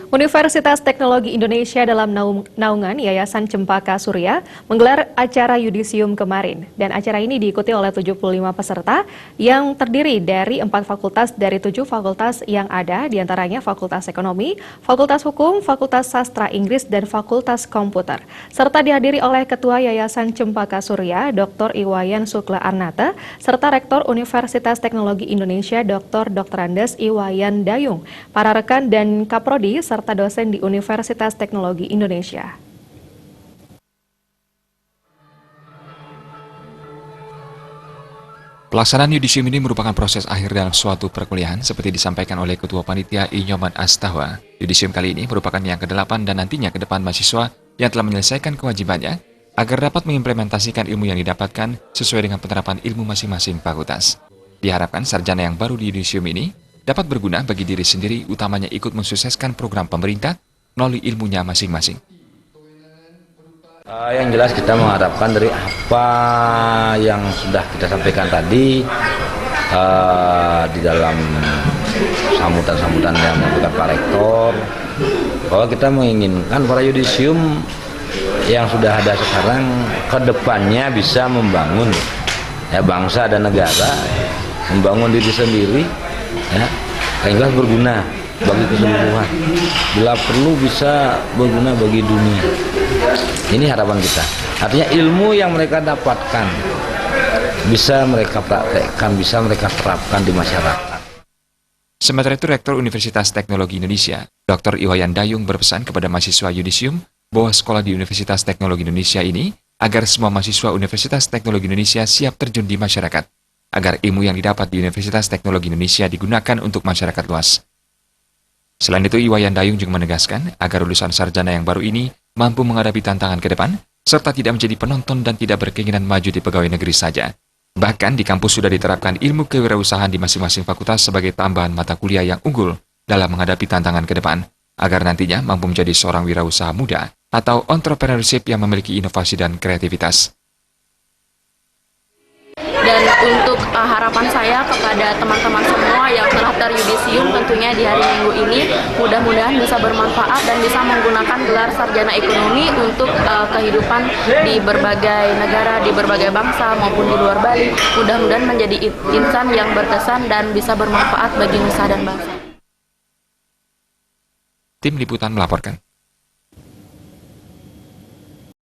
Universitas Teknologi Indonesia dalam naungan Yayasan Cempaka Surya menggelar acara yudisium kemarin. Dan acara ini diikuti oleh 75 peserta yang terdiri dari 4 fakultas dari 7 fakultas yang ada, diantaranya Fakultas Ekonomi, Fakultas Hukum, Fakultas Sastra Inggris, dan Fakultas Komputer. Serta dihadiri oleh Ketua Yayasan Cempaka Surya, Dr. Iwayan Sukla Arnata, serta Rektor Universitas Teknologi Indonesia, Dr. Andes Iwayan Dayung, para rekan dan kaprodi, serta dosen di Universitas Teknologi Indonesia. Pelaksanaan yudisium ini merupakan proses akhir dalam suatu perkuliahan seperti disampaikan oleh Ketua Panitia Inyoman Astahwa. Yudisium kali ini merupakan yang ke-8 dan nantinya ke depan mahasiswa yang telah menyelesaikan kewajibannya agar dapat mengimplementasikan ilmu yang didapatkan sesuai dengan penerapan ilmu masing-masing fakultas. Diharapkan sarjana yang baru di yudisium ini dapat berguna bagi diri sendiri, utamanya ikut mensukseskan program pemerintah melalui ilmunya masing-masing. Yang jelas kita mengharapkan dari apa yang sudah kita sampaikan tadi di dalam sambutan-sambutan yang dilakukan Pak Rektor, bahwa kita menginginkan para yudisium yang sudah ada sekarang ke depannya bisa membangun bangsa dan negara, membangun diri sendiri, sehingga berguna bagi keseluruhan. Bila perlu bisa berguna bagi dunia. Ini harapan kita. Artinya ilmu yang mereka dapatkan bisa mereka praktekkan, bisa mereka terapkan di masyarakat. Sementara itu, Rektor Universitas Teknologi Indonesia, Dr. Iwayan Dayung berpesan kepada mahasiswa yudisium bahwa sekolah di Universitas Teknologi Indonesia ini agar semua mahasiswa Universitas Teknologi Indonesia siap terjun di masyarakat, agar ilmu yang didapat di Universitas Teknologi Indonesia digunakan untuk masyarakat luas. Selain itu, Iwayan Dayung juga menegaskan agar lulusan sarjana yang baru ini mampu menghadapi tantangan ke depan, serta tidak menjadi penonton dan tidak berkeinginan maju di pegawai negeri saja. Bahkan di kampus sudah diterapkan ilmu kewirausahaan di masing-masing fakultas sebagai tambahan mata kuliah yang unggul dalam menghadapi tantangan ke depan, agar nantinya mampu menjadi seorang wirausaha muda atau entrepreneurship yang memiliki inovasi dan kreativitas. Dan untuk harapan saya kepada teman-teman semua yang telah teryudisium tentunya di hari Minggu ini, mudah-mudahan bisa bermanfaat dan bisa menggunakan gelar sarjana ekonomi untuk kehidupan di berbagai negara, di berbagai bangsa maupun di luar Bali. Mudah-mudahan menjadi insan yang berkesan dan bisa bermanfaat bagi nusa dan bangsa. Tim Liputan melaporkan.